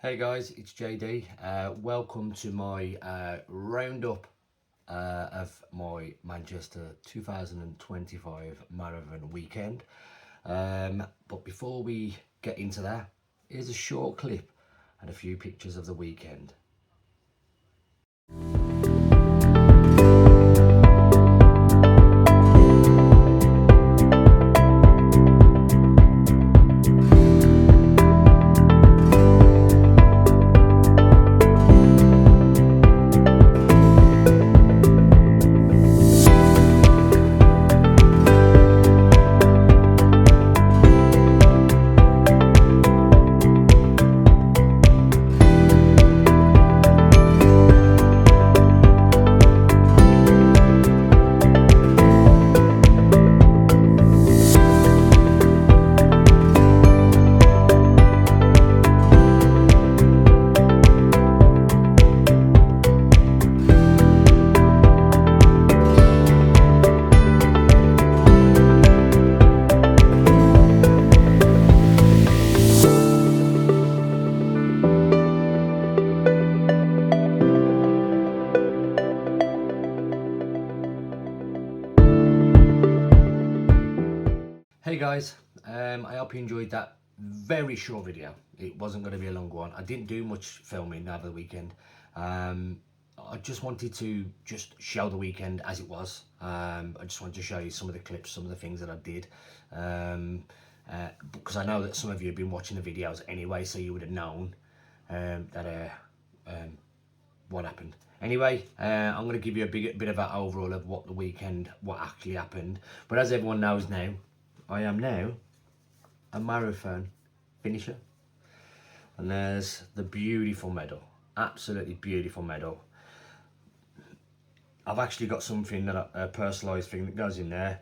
Hey guys, it's JD. Welcome to my roundup of my Manchester 2025 Marathon weekend. But before we get into that, here's a short clip and a few pictures of the weekend. Hey guys, I hope you enjoyed that very short video. It wasn't going to be a long one. I didn't do much filming over the weekend. I just wanted to just show the weekend as it was. I just wanted to show you some of the clips, some of the things that I did. Because I know that some of you have been watching the videos anyway, so you would have known what happened. Anyway, I'm going to give you a bit of an overall of what the weekend, what actually happened. But as everyone knows now, I am now a marathon finisher. And there's the beautiful medal, absolutely beautiful medal. I've actually got something that a personalised thing that goes in there.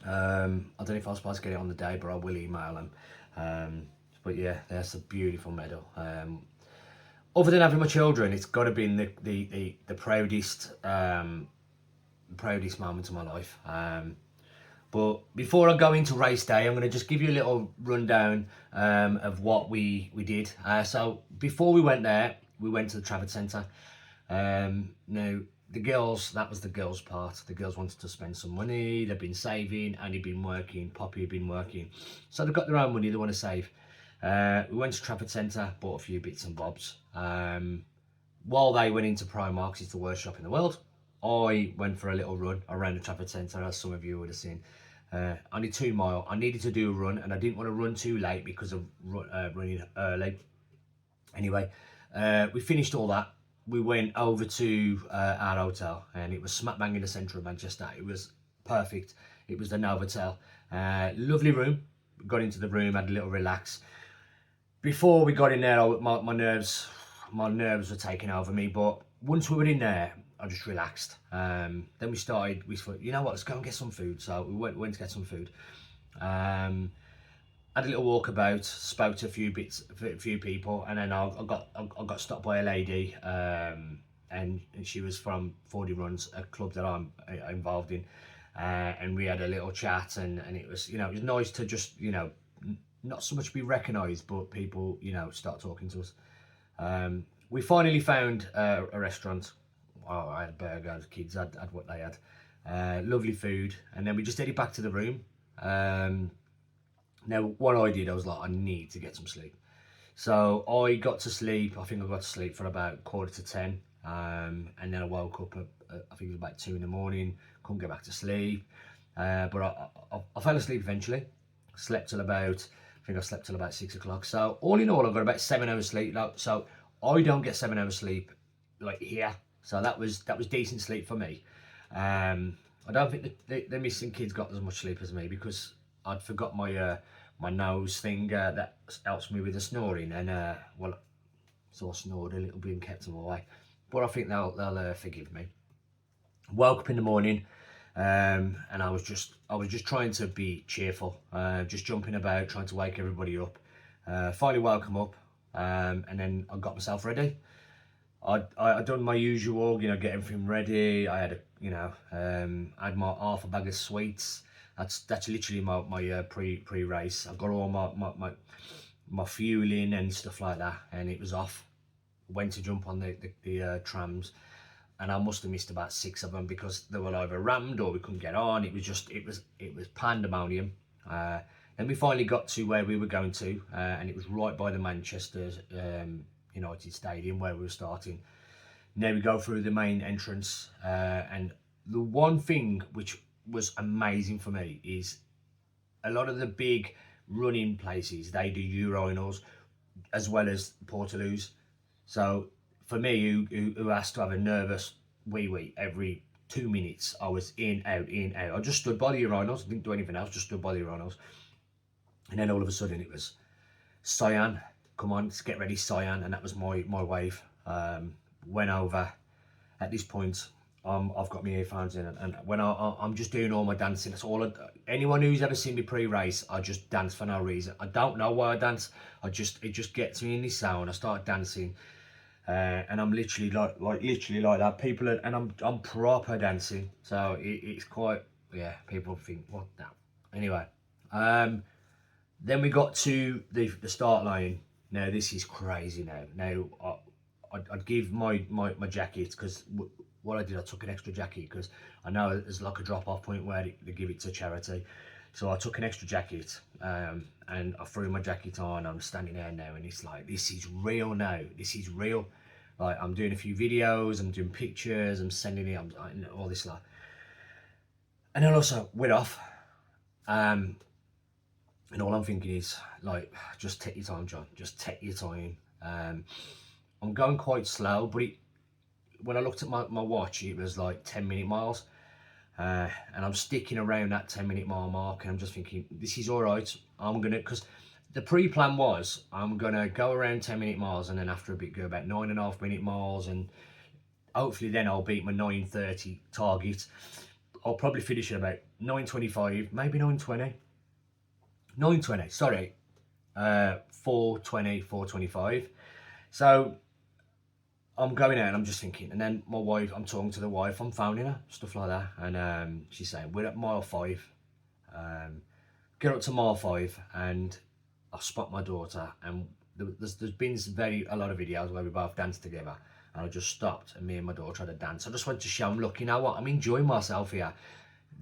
I don't know if I'm supposed to get it on the day, but I will email them. But yeah, there's a beautiful medal. Other than having my children, it's got to be the proudest moment of my life. But before I go into race day, I'm going to just give you a little rundown of what we did. So before we went there, we went to the Trafford Centre. Now, the girls, that was the girls' part. The girls wanted to spend some money. They've been saving. Annie been working. Poppy had been working. So they've got their own money they want to save. We went to Trafford Centre, bought a few bits and bobs. While they went into Primark, it's the worst shop in the world, I went for a little run around the Trafford Centre, as some of you would have seen. Only 2 miles. I needed to do a run, and I didn't want to run too late because of running early. Anyway, we finished all that. We went over to our hotel, and it was smack bang in the centre of Manchester. It was perfect. It was the Novotel. Lovely room. Got into the room, had a little relax. Before we got in there, my nerves were taking over me. But once we were in there, I just relaxed. Then we thought, you know what, let's go and get some food. So we went to get some food. Had a little walk about, spoke to a few people, and then I got stopped by a lady, and she was from 40 Runs, a club that I'm involved in, and we had a little chat, and it was, it was nice to just, not so much be recognised, but people, start talking to us. We finally found a restaurant. Oh, I had a burger, the kids had what they had. Lovely food, and then we just headed back to the room. Now, what I did, I was like, I need to get some sleep. So I got to sleep. I think I got to sleep for about 9:45, and then I woke up at I think it was about 2 in the morning. Couldn't get back to sleep, but I fell asleep eventually. Slept till about, I think I slept till about 6 o'clock. So all in all, I got about 7 hours sleep. So I don't get 7 hours sleep like here. So that was decent sleep for me. I don't think the missing kids got as much sleep as me, because I'd forgot my nose thing that helps me with the snoring, and well, so I snored a little bit and kept them away. But I think they'll forgive me. Woke up in the morning, and I was just trying to be cheerful, just jumping about, trying to wake everybody up. Finally woke them up, and then I got myself ready. I done my usual, get everything ready. I had I had my half a bag of sweets. That's literally my pre-race. I've got all my my fueling and stuff like that, and it was off. Went to jump on the trams, and I must have missed about 6 of them because they were either rammed or we couldn't get on. It was pandemonium. Then we finally got to where we were going to, and it was right by the Manchester United Stadium where we were starting. Now we go through the main entrance, and the one thing which was amazing for me is a lot of the big running places, they do urinals as well as portaloos. So for me, who has to have a nervous wee every 2 minutes, I was in, out, in, out. I just stood by the urinals, didn't do anything else, just stood by the urinals. And then all of a sudden it was, Cyan, come on, let's get ready, Cyan. And that was my wave. Went over. At this point, I've got my earphones in, and when I'm just doing all my dancing, that's all. Anyone who's ever seen me pre-race, I just dance for no reason. I don't know why I dance. It just gets me in this zone. I start dancing, and I'm literally literally like that. People are, and I'm proper dancing. So it's quite, yeah. People think what that. Anyway, then we got to the start line. Now this is crazy. Now I'd give my jacket, because what I did, I took an extra jacket because I know there's like a drop-off point where they give it to charity. So I took an extra jacket, and I threw my jacket on. I'm standing there now, and it's like, this is real now. This is real. Like, I'm doing a few videos, I'm doing pictures, I'm sending it, I'm all this lot. And then also we're off, and all I'm thinking is, like, just take your time, John. Just take your time. I'm going quite slow, but when I looked at my watch, it was like 10-minute miles, and I'm sticking around that 10-minute mile mark, and I'm just thinking, this is all right. I'm gonna, because the pre-plan was, I'm gonna go around 10-minute miles, and then after a bit go about 9.5-minute miles, and hopefully then I'll beat my 9:30 target. I'll probably finish at about 9:25, maybe 9:20. 9:20, sorry, 4:20, 4:25. So I'm going out and I'm just thinking, and then my wife, I'm talking to the wife, I'm phoning her, stuff like that, and she's saying, we're at mile 5. Get up to mile 5, and I spot my daughter, and there's been a lot of videos where we both danced together, and I just stopped, and me and my daughter had a dance. I just went to show them, look, you know what, I'm enjoying myself here.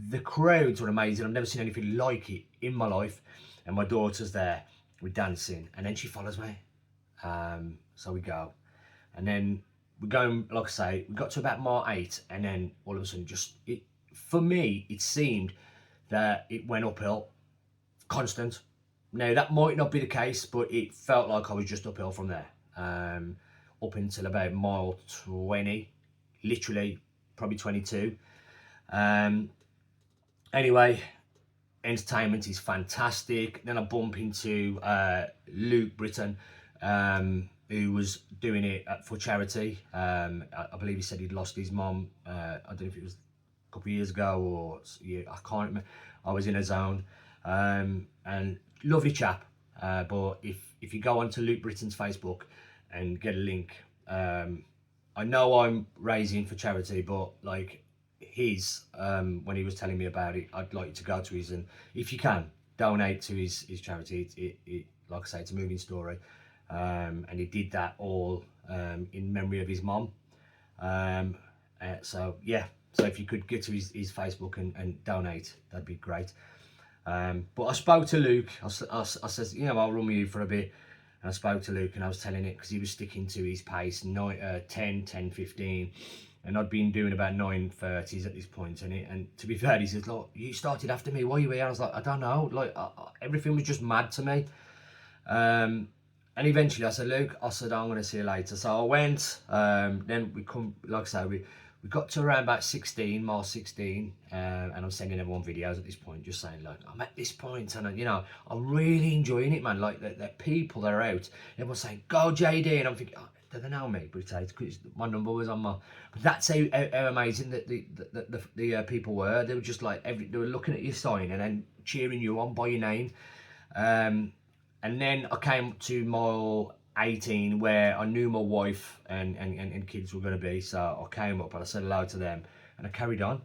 The crowds were amazing. I've never seen anything like it in my life, and my daughter's there, we're dancing, and then she follows me. So we go, and then we're going, like I say, we got to about mile 8, and then all of a sudden, for me, it seemed that it went uphill, constant. Now, that might not be the case, but it felt like I was just uphill from there, up until about mile 20, literally, probably 22. Anyway, entertainment is fantastic. Then I bump into Luke Britton, who was doing it for charity. I believe he said he'd lost his mum. I don't know if it was a couple of years ago or, yeah, I can't remember. I was in a zone, and lovely chap. But if you go onto Luke Britton's Facebook and get a link, I know I'm raising for charity, but like when he was telling me about it, I'd like you to go to his, and if you can, donate to his charity. It like I say, it's a moving story. And he did that all in memory of his mom. So yeah, so if you could get to his Facebook and donate, that'd be great. But I spoke to Luke. I said, you know, I'll run with you for a bit. And I spoke to Luke, and I was telling it because he was sticking to his pace, 10:15, and I'd been doing about 9:30s at this point. And to be fair, he says, look, you started after me. Why are you here? I was like, I don't know. Like everything was just mad to me. And eventually I said, Luke, I'm going to see you later. So I went, then we come, like I say, we got to around about 16, mile 16, and I'm sending everyone videos at this point, just saying, look, I'm at this point, and you know, I'm really enjoying it, man. Like the people that are out, everyone's saying, go JD, and I'm thinking, oh, do they know me? But it's my number was on my, but that's how amazing that the people were. They were just like, they were looking at your sign and then cheering you on by your name. And then I came to mile 18 where I knew my wife and kids were going to be. So I came up and I said hello to them and I carried on.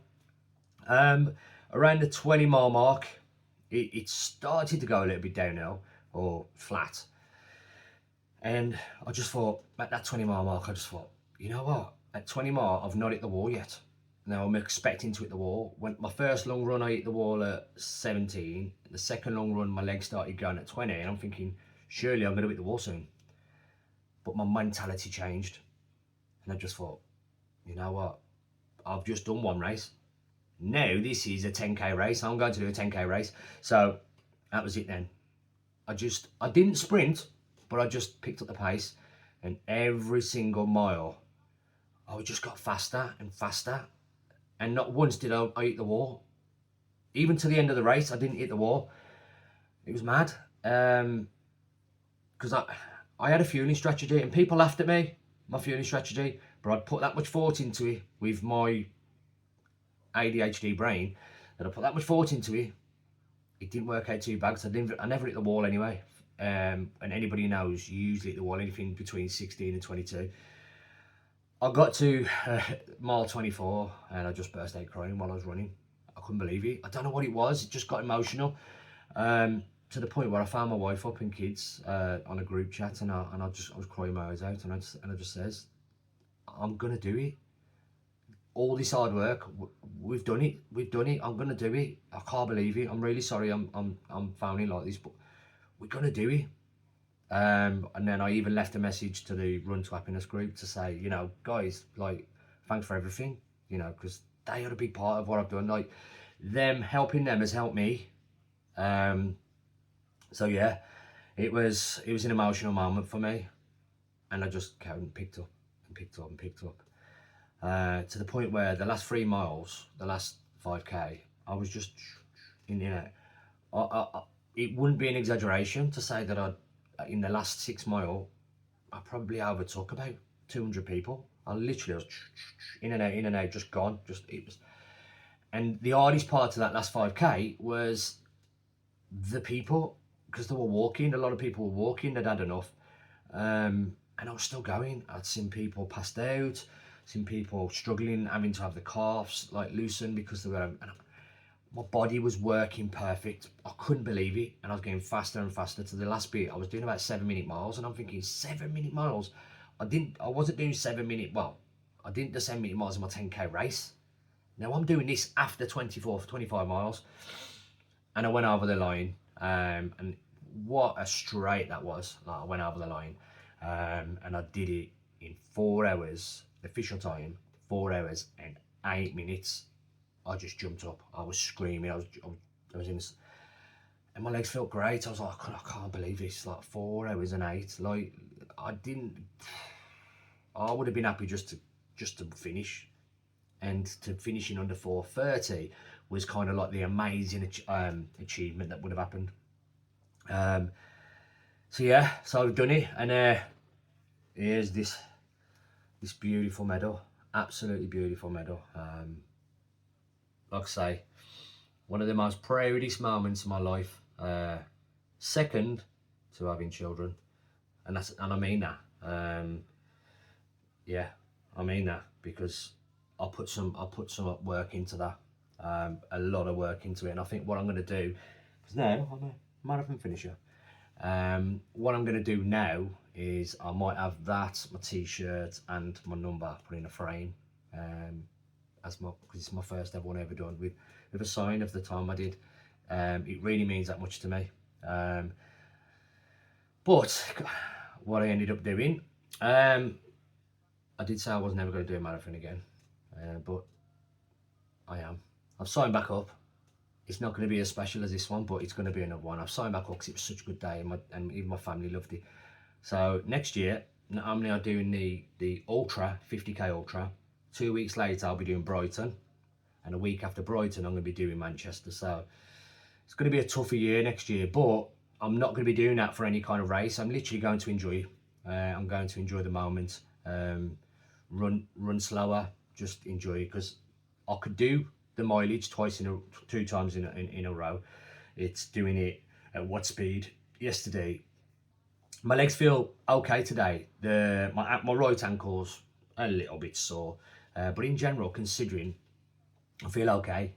Around the 20 mile mark, it started to go a little bit downhill or flat. And I just thought, at that 20 mile mark, I just thought, you know what? At 20 mile, I've not hit the wall yet. Now I'm expecting to hit the wall. When my first long run, I hit the wall at 17. The second long run, my legs started going at 20, and I'm thinking, surely I'm going to hit the wall soon. But my mentality changed, and I just thought, you know what? I've just done one race. Now this is a 10k race. I'm going to do a 10k race. So that was it then. I didn't sprint, but I just picked up the pace, and every single mile, I just got faster and faster, and not once did I hit the wall. Even to the end of the race, I didn't hit the wall. It was mad, because I had a fueling strategy, and people laughed at me, my fueling strategy, but I'd put that much thought into it with my ADHD brain, that I put that much thought into it. It didn't work out too bad, because I never hit the wall anyway. And anybody knows, you usually hit the wall anything between 16 and 22. I got to mile 24, and I just burst out crying while I was running. I couldn't believe it. I don't know what it was. It just got emotional, to the point where I found my wife up and kids on a group chat, and I was crying my eyes out, and I just says, I'm gonna do it. All this hard work, we've done it. We've done it. I'm gonna do it. I can't believe it. I'm really sorry. I'm founding like this, but we're gonna do it. And then I even left a message to the Run to Happiness group to say, you know, guys, like, thanks for everything, you know, because they are a big part of what I've done. Like, them helping them has helped me. So yeah, it was an emotional moment for me, and I just picked up and picked up and picked up, to the point where the last 3 miles, the last 5k, I was just in, you know, it wouldn't be an exaggeration to say that in the last 6 mile, I probably overtook about 200 people. I literally was in and out, just gone. It was, and the hardest part of that last 5k was the people, because they were walking. A lot of people were walking. They'd had enough, and I was still going. I'd seen people passed out, seen people struggling, having to have the calves like loosened because they were. And my body was working perfect. I couldn't believe it, and I was getting faster and faster. To the last bit, I was doing about 7-minute miles, and I'm thinking, 7-minute miles. I wasn't doing 7-minute. Well, I didn't do 7-minute miles in my 10k race. Now I'm doing this after 25 miles, and I went over the line. And what a straight that was! Like, I went over the line, and I did it in 4 hours. Official time, 4 hours and 8 minutes. I just jumped up. I was screaming. I was in this, and my legs felt great. I was like, I can't believe this. Like 4 hours and 8. Like, I would have been happy just to finish, and to finish in under 4:30 was kind of like the amazing achievement that would have happened. So yeah, so I've done it, and here's this beautiful medal, absolutely beautiful medal. Like I say, one of the most proudest moments of my life, second to having children, and I mean that. Yeah, I mean that, because I put some work into that, a lot of work into it, and I think what I'm going to do, because now I'm a marathon finisher. What I'm going to do now is I might have that, my t-shirt and my number put in a frame, because it's my first ever one I ever done, with a sign of the time I did. It really means that much to me. But what I ended up doing, I did say I was never going to do a marathon again, but I am. I've signed back up. It's not going to be as special as this one, but it's going to be another one. I've signed back up because it was such a good day, and even my family loved it. So next year, not only am I doing the Ultra, 50k Ultra, 2 weeks later I'll be doing Brighton, and a week after Brighton I'm going to be doing Manchester. So it's going to be a tougher year next year, but I'm not going to be doing that for any kind of race. I'm literally going to enjoy. I'm going to enjoy the moment. Run slower, just enjoy it, because I could do the mileage 2 times in a row. It's doing it at what speed? Yesterday, my legs feel okay today. My right ankle's a little bit sore, but in general, considering, I feel okay.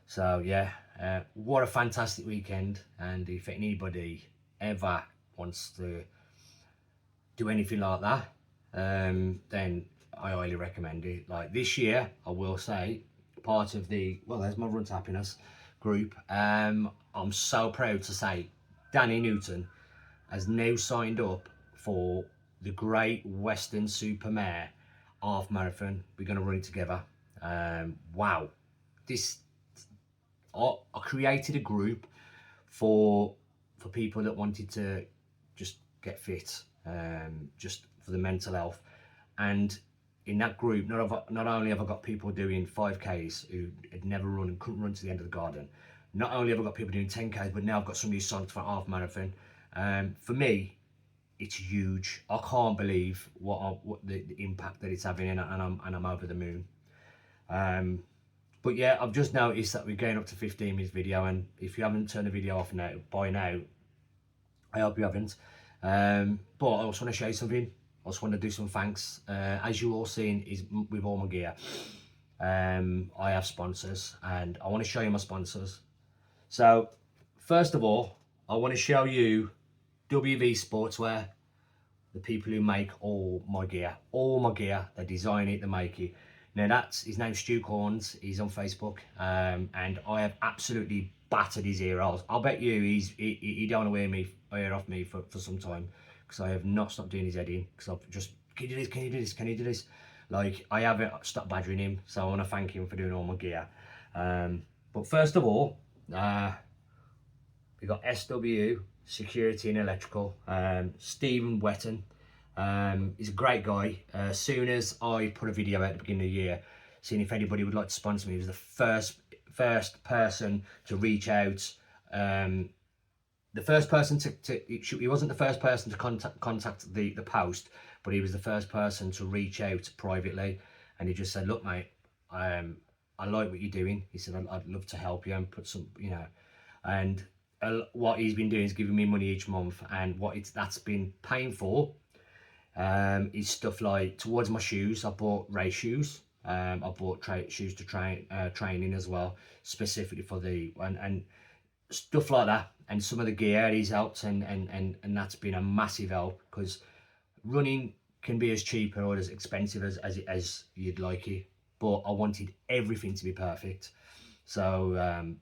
So yeah, what a fantastic weekend! And if anybody ever wants to do anything like that, then I highly recommend it. Like this year, I will say, part of the, well, there's my Run to Happiness group. I'm so proud to say Danny Newton has now signed up for the Great Western Supermare half marathon. We're going to run it together. Wow. This, I created a group for people that wanted to just get fit, just for the mental health. And in that group, not only have I got people doing 5Ks who had never run and couldn't run to the end of the garden, not only have I got people doing 10Ks, but now I've got somebody who's signed up for a half marathon. For me, it's huge. I can't believe what the impact that it's having, and I'm over the moon. But yeah, I've just noticed that we're going up to 15 minutes video, and if you haven't turned the video off now by now, I hope you haven't. But I also want to show you something. I just want to do some thanks. As you all seen, is with all my gear, I have sponsors, and I want to show you my sponsors. So first of all, I want to show you WV Sportswear, the people who make all my gear. They design it, they make it. Now that's, his name's Stu Corns, he's on Facebook, and I have absolutely battered his ear holes. I'll bet you he don't want to hear off me for some time, because I have not stopped doing his head in, because I've just, can you do this, can you do this, can you do this? Like, I haven't stopped badgering him, so I want to thank him for doing all my gear. But first of all, we got SW Security and Electrical, Stephen Wetton. He's a great guy. As soon as I put a video out at the beginning of the year, seeing if anybody would like to sponsor me, he was the first person to reach out. The first person he wasn't the first person to contact the post, but he was the first person to reach out privately, and he just said, "Look, mate, I like what you're doing." He said, "I'd love to help you and put some, you know," and what he's been doing is giving me money each month, and that's been paying for is stuff like, towards my shoes, I bought race shoes. I bought shoes to training as well, specifically for and stuff like that. And some of the gear he's helped, and that's been a massive help, because running can be as cheap or as expensive as you'd like it, but I wanted everything to be perfect. So I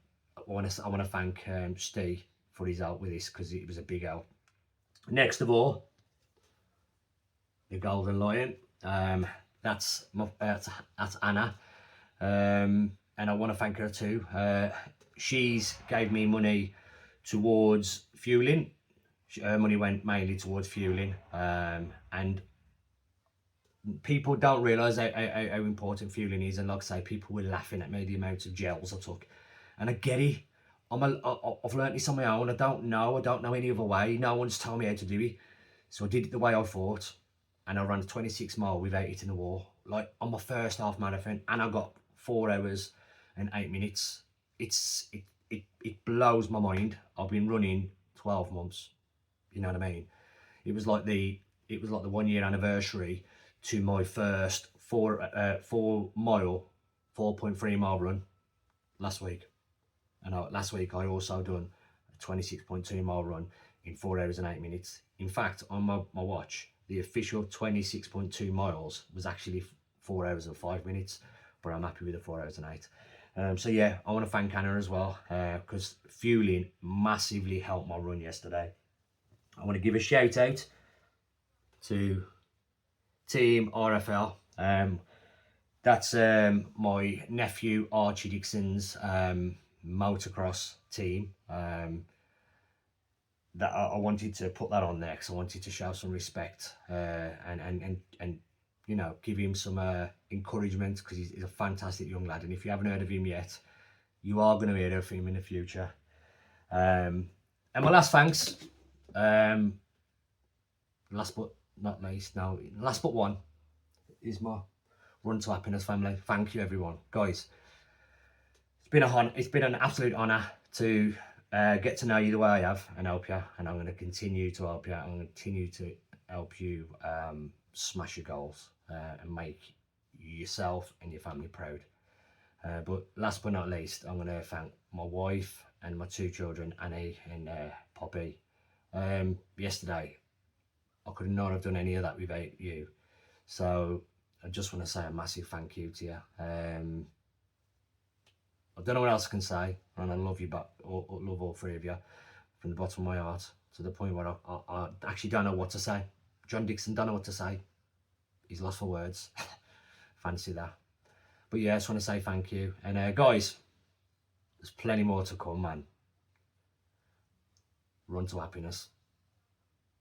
want to thank Steve for his help with this, because it was a big help. Next of all, the Golden Lion. That's Anna, and I want to thank her too. She's gave me money towards fueling. Her money went mainly towards fueling, and people don't realise how important fueling is. And like I say, people were laughing at me, the amount of gels I took, and I get it. I've learnt this on my own. I don't know any other way. No one's told me how to do it, so I did it the way I thought, and I ran 26 mile without hitting the wall, like on my first half marathon, and I got 4 hours and 8 minutes. It blows my mind. I've been running 12 months. You know what I mean? It was like the 1 year anniversary to my first 4.3 mile run last week. And last week I also done a 26.2 mile run in 4 hours and 8 minutes. In fact, on my watch, the official 26.2 miles was actually 4 hours and 5 minutes, but I'm happy with the 4 hours and 8. So yeah, I want to thank Anna as well, because fueling massively helped my run yesterday. I want to give a shout out to Team RFL. That's my nephew Archie Dixon's motocross team. That I wanted to put that on there, because I wanted to show some respect, and you know, give him some encouragement, because he's a fantastic young lad, and if you haven't heard of him yet, you are going to hear of him in the future. And my last thanks, last but not least, no, last but one, is my Run to Happiness family. Thank you, everyone, guys. It's been an absolute honour to get to know you the way I have and help you, and I'm going to continue to help you. I'm going to continue to help you smash your goals and make yourself and your family proud. But last but not least, I'm going to thank my wife and my 2 children, Annie and Poppy. Yesterday, I could not have done any of that without you. So I just want to say a massive thank you to you. I don't know what else I can say, and I love you, but love all three of you from the bottom of my heart, to the point where I actually don't know what to say. John Dixon don't know what to say. He's lost for words. Fancy that. But yeah, I just want to say thank you. And guys, there's plenty more to come, man. Run to happiness.